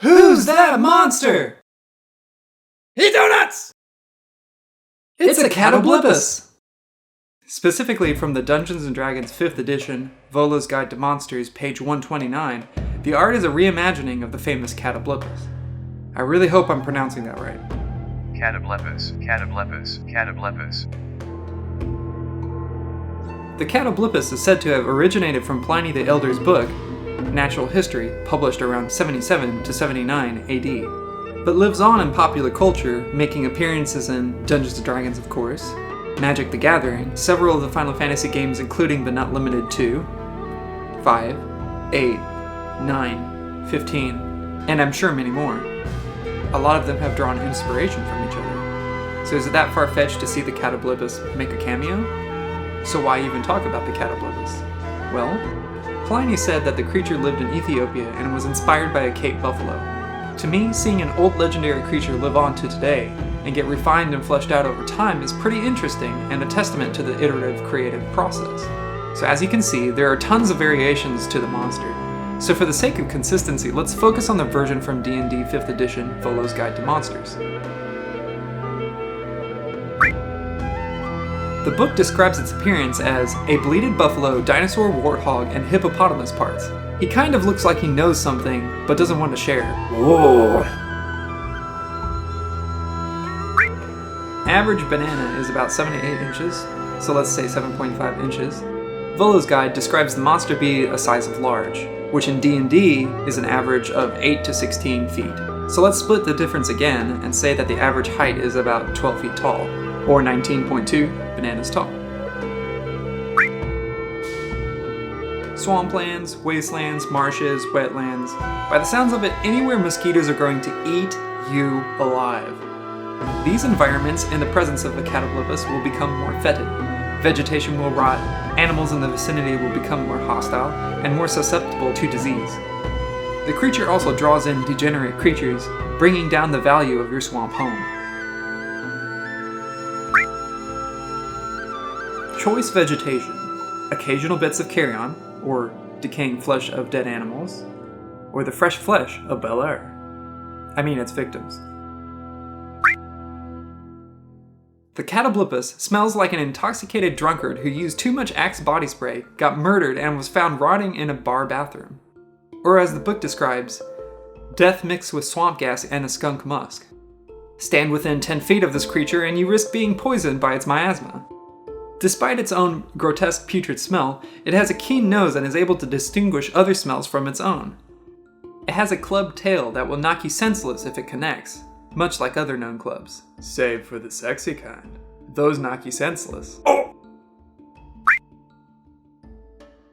Who's that monster? Eat donuts! It's a Catablipus! Specifically from the Dungeons & Dragons 5th edition, Volo's Guide to Monsters, page 129, the art is a reimagining of the famous Catablipus. I really hope I'm pronouncing that right. Catablipus. The Catablipus is said to have originated from Pliny the Elder's book, Natural History, published around 77 to 79 AD, but lives on in popular culture, making appearances in Dungeons & Dragons, of course, Magic the Gathering, several of the Final Fantasy games including but not limited to 5, 8, 9, 15, and I'm sure many more. A lot of them have drawn inspiration from each other. So is it that far-fetched to see the Catablipus make a cameo? So why even talk about the Catablipus? Well, Pliny said that the creature lived in Ethiopia and was inspired by a Cape buffalo. To me, seeing an old legendary creature live on to today and get refined and fleshed out over time is pretty interesting and a testament to the iterative creative process. So as you can see, there are tons of variations to the monster. So for the sake of consistency, let's focus on the version from D&D 5th edition, Volo's Guide to Monsters. The book describes its appearance as a bleated buffalo, dinosaur, warthog, and hippopotamus parts. He kind of looks like he knows something, but doesn't want to share. Whoa. Average banana is about 7 to 8 inches, so let's say 7.5 inches. Volo's Guide describes the monster be a size of large, which in D&D is an average of 8 to 16 feet. So let's split the difference again and say that the average height is about 12 feet tall, or 19.2 bananas tall. Swamplands, wastelands, marshes, wetlands. By the sounds of it, anywhere mosquitoes are going to eat you alive. These environments, in the presence of the Catablipus, will become more fetid. Vegetation will rot, animals in the vicinity will become more hostile, and more susceptible to disease. The creature also draws in degenerate creatures, bringing down the value of your swamp home. Choice vegetation, occasional bits of carrion, or decaying flesh of dead animals, or the fresh flesh of Bel Air. I mean its victims. The Catablipus smells like an intoxicated drunkard who used too much Axe body spray, got murdered, and was found rotting in a bar bathroom. Or as the book describes, death mixed with swamp gas and a skunk musk. Stand within 10 feet of this creature and you risk being poisoned by its miasma. Despite its own grotesque putrid smell, it has a keen nose and is able to distinguish other smells from its own. It has a clubbed tail that will knock you senseless if it connects, much like other known clubs. Save for the sexy kind. Those knock you senseless. Oh!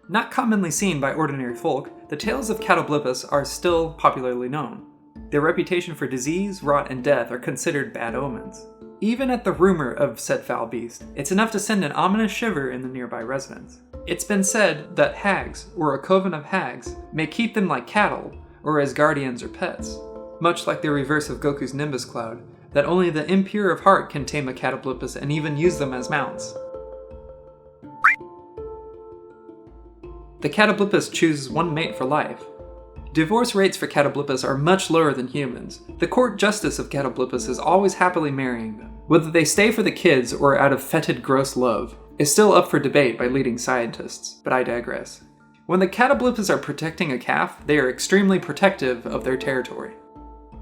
Not commonly seen by ordinary folk, the tales of Catablipus are still popularly known. Their reputation for disease, rot, and death are considered bad omens. Even at the rumor of said foul beast, it's enough to send an ominous shiver in the nearby residents. It's been said that hags, or a coven of hags, may keep them like cattle, or as guardians or pets. Much like the reverse of Goku's Nimbus Cloud, that only the impure of heart can tame a Catablipus and even use them as mounts. The Catablipus chooses one mate for life. Divorce rates for Catablipus are much lower than humans. The court justice of Catablipus is always happily marrying them. Whether they stay for the kids or out of fetid gross love is still up for debate by leading scientists, but I digress. When the Catablipus are protecting a calf, they are extremely protective of their territory.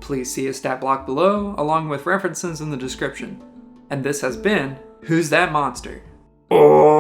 Please see a stat block below, along with references in the description. And this has been Who's That Monster? Oh.